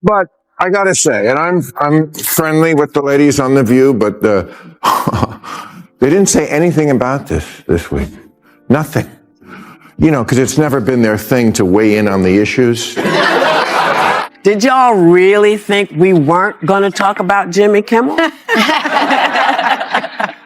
But I gotta say, and I'm friendly with the ladies on The View, but they didn't say anything about this week. Nothing. You know, because it's never been their thing to weigh in on the issues. Did y'all really think we weren't going to talk about Jimmy Kimmel?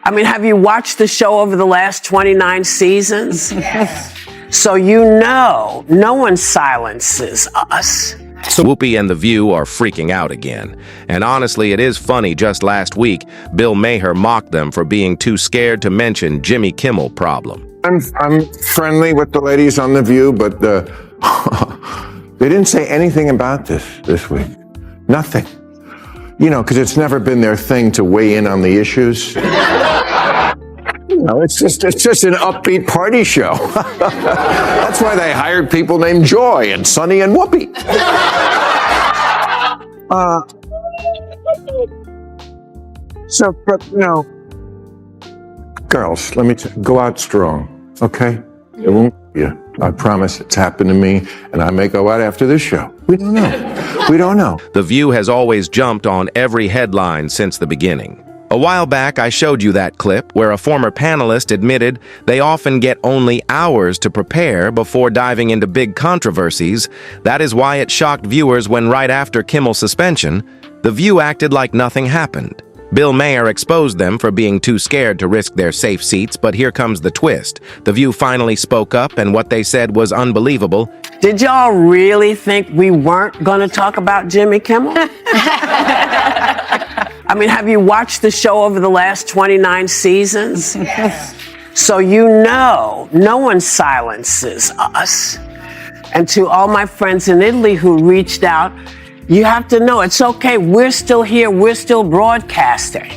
I mean, have you watched the show over the last 29 seasons? Yes. So you know, no one silences us. So Whoopi and The View are freaking out again. And honestly, it is funny, just last week, Bill Maher mocked them for being too scared to mention Jimmy Kimmel problem. I'm friendly with the ladies on The View, but they didn't say anything about this week. Nothing. You know, because it's never been their thing to weigh in on the issues. You know, it's just an upbeat party show. That's why they hired people named Joy and Sunny and Whoopi. But you know, girls, let me go out strong, okay? It won't be you. I promise. It's happened to me, and I may go out after this show. We don't know. We don't know. The View has always jumped on every headline since the beginning. A while back, I showed you that clip where a former panelist admitted they often get only hours to prepare before diving into big controversies. That is why it shocked viewers when right after Kimmel's suspension, The View acted like nothing happened. Bill Maher exposed them for being too scared to risk their safe seats, but here comes the twist. The View finally spoke up, and what they said was unbelievable. Did y'all really think we weren't going to talk about Jimmy Kimmel? I mean, have you watched the show over the last 29 seasons? Yes. So you know, no one silences us. And to all my friends in Italy who reached out, you have to know it's okay. We're still here. We're still broadcasting.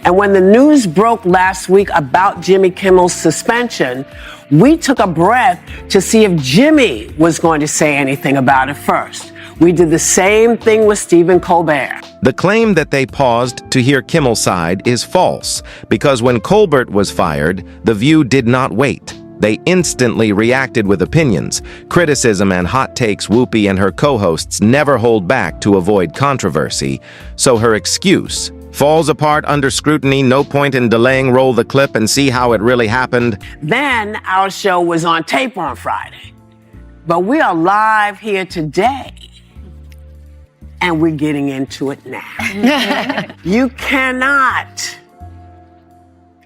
And when the news broke last week about Jimmy Kimmel's suspension, we took a breath to see if Jimmy was going to say anything about it first. We did the same thing with Stephen Colbert. The claim that they paused to hear Kimmel's side is false, because when Colbert was fired, The View did not wait. They instantly reacted with opinions, criticism, and hot takes. Whoopi and her co-hosts never hold back to avoid controversy, so her excuse falls apart under scrutiny. No point in delaying. Roll the clip and see how it really happened. Then our show was on tape on Friday, but we are live here today, and we're getting into it now. You cannot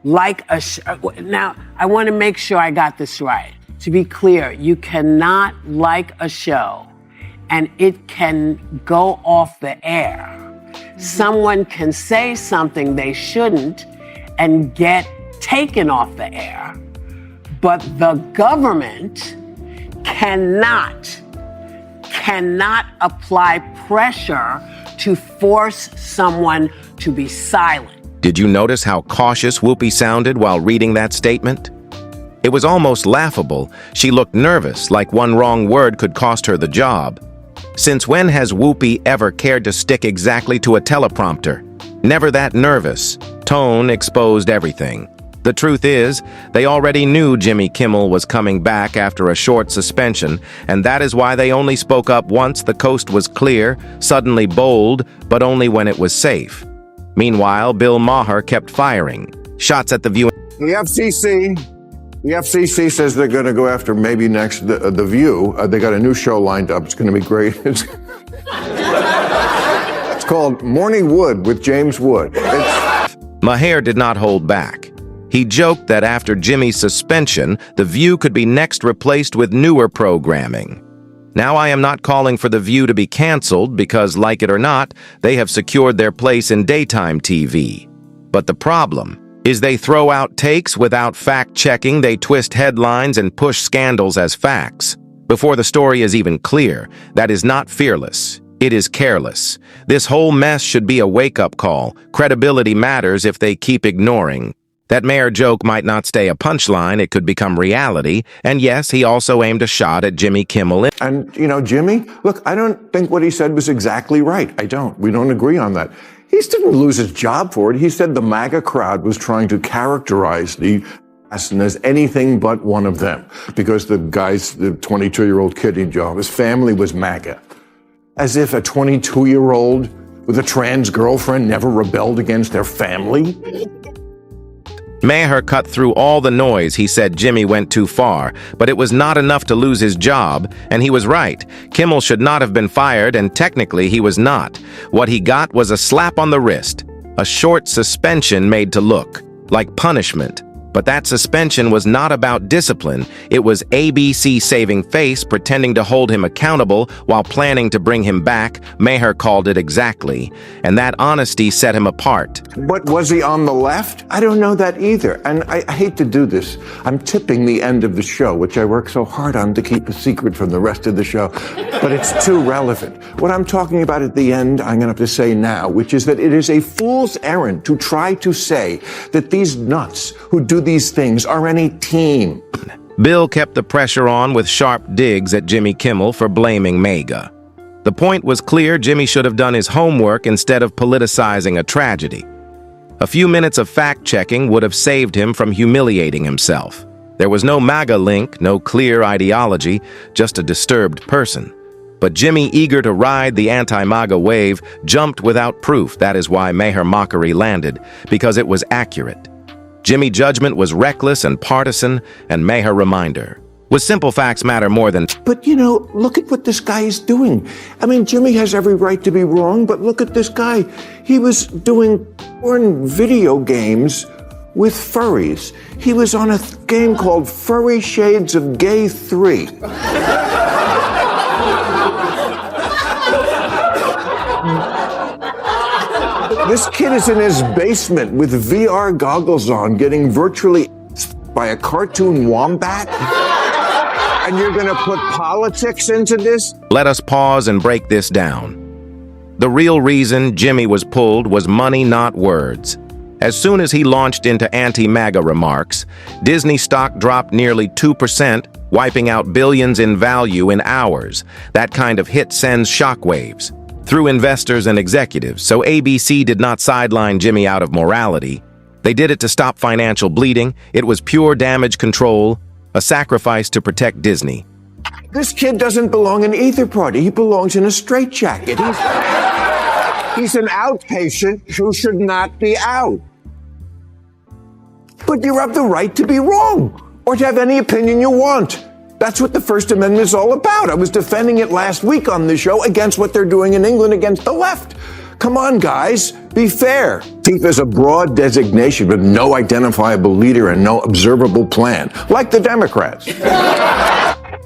like a show. Now, I want to make sure I got this right. To be clear, you cannot like a show and it can go off the air. Someone can say something they shouldn't and get taken off the air, but the government cannot apply pressure to force someone to be silent. Did you notice how cautious Whoopi sounded while reading that statement? It was almost laughable. She looked nervous, like one wrong word could cost her the job. Since when has Whoopi ever cared to stick exactly to a teleprompter? Never that nervous. Tone exposed everything. The truth is, they already knew Jimmy Kimmel was coming back after a short suspension, and that is why they only spoke up once the coast was clear, suddenly bold, but only when it was safe. Meanwhile, Bill Maher kept firing shots at The View. The FCC says they're going to go after maybe next The View. They got a new show lined up. It's going to be great. It's called Morning Wood with James Wood. Maher did not hold back. He joked that after Jimmy's suspension, The View could be next replaced with newer programming. Now, I am not calling for The View to be canceled because, like it or not, they have secured their place in daytime TV. But the problem is they throw out takes without fact-checking. They twist headlines and push scandals as facts before the story is even clear. That is not fearless. It is careless. This whole mess should be a wake-up call. Credibility matters if they keep ignoring. That Maher joke might not stay a punchline, it could become reality. And yes, he also aimed a shot at Jimmy Kimmel. And, you know, Jimmy, look, I don't think what he said was exactly right. I don't. We don't agree on that. He didn't lose his job for it. He said the MAGA crowd was trying to characterize the assassin as anything but one of them. Because the 22-year-old kid in jail, his family was MAGA. As if a 22-year-old with a trans girlfriend never rebelled against their family. Maher cut through all the noise. He said Jimmy went too far, but it was not enough to lose his job, and he was right. Kimmel should not have been fired, and technically he was not. What he got was a slap on the wrist, a short suspension made to look like punishment. But that suspension was not about discipline. It was ABC saving face, pretending to hold him accountable while planning to bring him back. Maher called it exactly, and that honesty set him apart. But was he on the left? I don't know that either. And I hate to do this. I'm tipping the end of the show, which I work so hard on to keep a secret from the rest of the show. But it's too relevant. What I'm talking about at the end, I'm going to have to say now, which is that it is a fool's errand to try to say that these nuts who do these things are any team. Bill kept the pressure on with sharp digs at Jimmy Kimmel for blaming MAGA. The point was clear. Jimmy should have done his homework instead of politicizing a tragedy. A few minutes of fact-checking would have saved him from humiliating himself. There was no MAGA link, no clear ideology, just a disturbed person. But Jimmy, eager to ride the anti-MAGA wave, jumped without proof. That is why Maher mockery landed, because it was accurate. Jimmy's judgment was reckless and partisan, and Maher reminder. With simple facts matter more than... But, look at what this guy is doing. I mean, Jimmy has every right to be wrong, but look at this guy. He was doing porn video games with furries. He was on a game called Furry Shades of Gay 3. This kid is in his basement with VR goggles on, getting virtually by a cartoon wombat? And you're gonna put politics into this? Let us pause and break this down. The real reason Jimmy was pulled was money, not words. As soon as he launched into anti-MAGA remarks, Disney stock dropped nearly 2%, wiping out billions in value in hours. That kind of hit sends shockwaves through investors and executives, so ABC did not sideline Jimmy out of morality. They did it to stop financial bleeding. It was pure damage control, a sacrifice to protect Disney. This kid doesn't belong in either party. He belongs in a straitjacket. He's an outpatient who should not be out. But you have the right to be wrong, or to have any opinion you want. That's what the First Amendment is all about. I was defending it last week on this show against what they're doing in England against the left. Come on, guys, be fair. TIFA is a broad designation with no identifiable leader and no observable plan, like the Democrats.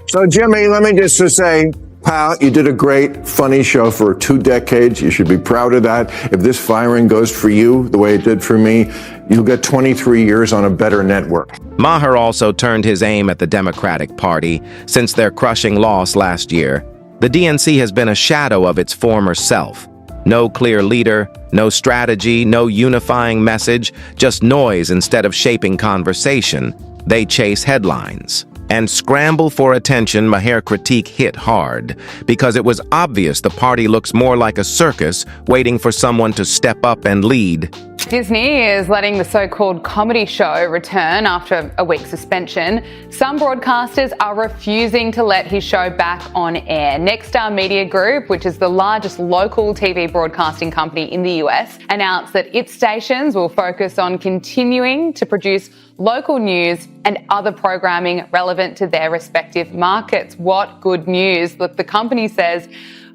So, Jimmy, let me just say, pal, you did a great, funny show for 2 decades. You should be proud of that. If this firing goes for you the way it did for me, you'll get 23 years on a better network. Maher also turned his aim at the Democratic Party. Since their crushing loss last year, the DNC has been a shadow of its former self. No clear leader, no strategy, no unifying message, just noise instead of shaping conversation. They chase headlines and scramble for attention. Maher critique hit hard because it was obvious the party looks more like a circus waiting for someone to step up and lead. Disney is letting the so-called comedy show return after a week's suspension. Some broadcasters are refusing to let his show back on air. Nexstar Media Group, which is the largest local TV broadcasting company in the US, announced that its stations will focus on continuing to produce local news and other programming relevant to their respective markets. What good news. Look, the company says,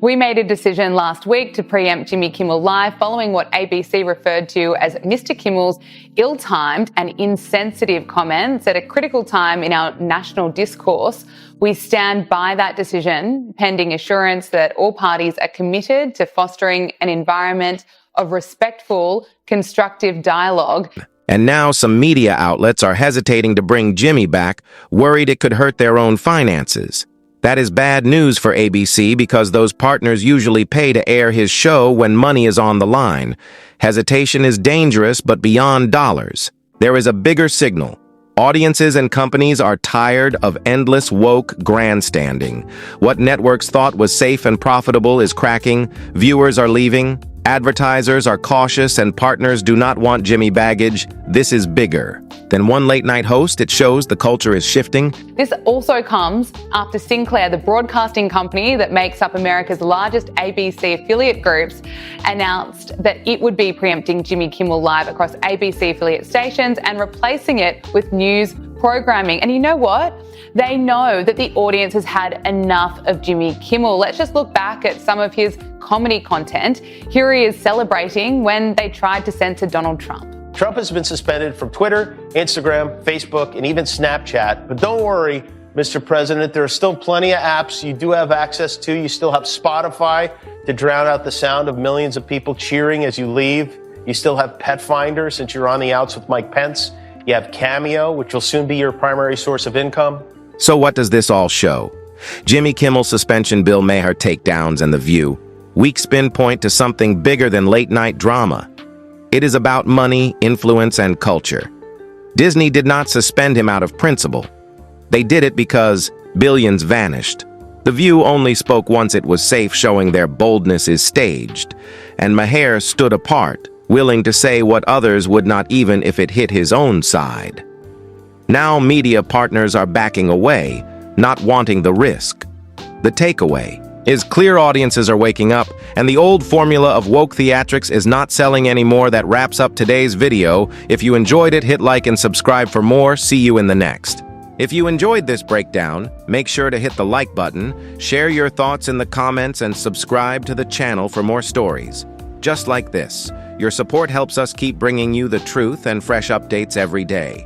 we made a decision last week to preempt Jimmy Kimmel Live following what ABC referred to as Mr. Kimmel's ill-timed and insensitive comments at a critical time in our national discourse. We stand by that decision, pending assurance that all parties are committed to fostering an environment of respectful, constructive dialogue. And now some media outlets are hesitating to bring Jimmy back, worried it could hurt their own finances. That is bad news for ABC because those partners usually pay to air his show when money is on the line. Hesitation is dangerous, but beyond dollars. There is a bigger signal. Audiences and companies are tired of endless woke grandstanding. What networks thought was safe and profitable is cracking. Viewers are leaving. Advertisers are cautious and partners do not want Jimmy baggage. This is bigger. Than one late-night host, it shows the culture is shifting. This also comes after Sinclair, the broadcasting company that makes up America's largest ABC affiliate groups, announced that it would be preempting Jimmy Kimmel Live across ABC affiliate stations and replacing it with news programming. And you know what? They know that the audience has had enough of Jimmy Kimmel. Let's just look back at some of his comedy content. Here he is celebrating when they tried to censor Donald Trump. Trump has been suspended from Twitter, Instagram, Facebook, and even Snapchat. But don't worry, Mr. President, there are still plenty of apps you do have access to. You still have Spotify to drown out the sound of millions of people cheering as you leave. You still have Pet Finder since you're on the outs with Mike Pence. You have Cameo, which will soon be your primary source of income. So what does this all show? Jimmy Kimmel's suspension, Bill Maher takedowns, and The View. Weak spin point to something bigger than late-night drama. It is about money, influence, and culture. Disney did not suspend him out of principle. They did it because billions vanished. The View only spoke once it was safe, showing their boldness is staged. And Maher stood apart, willing to say what others would not, even if it hit his own side. Now media partners are backing away, not wanting the risk. The takeaway is clear: audiences are waking up, and the old formula of woke theatrics is not selling anymore. That wraps up today's video. If you enjoyed it, hit like and subscribe for more. See you in the next. If you enjoyed this breakdown, make sure to hit the like button, share your thoughts in the comments, and subscribe to the channel for more stories just like this. Your support helps us keep bringing you the truth and fresh updates every day.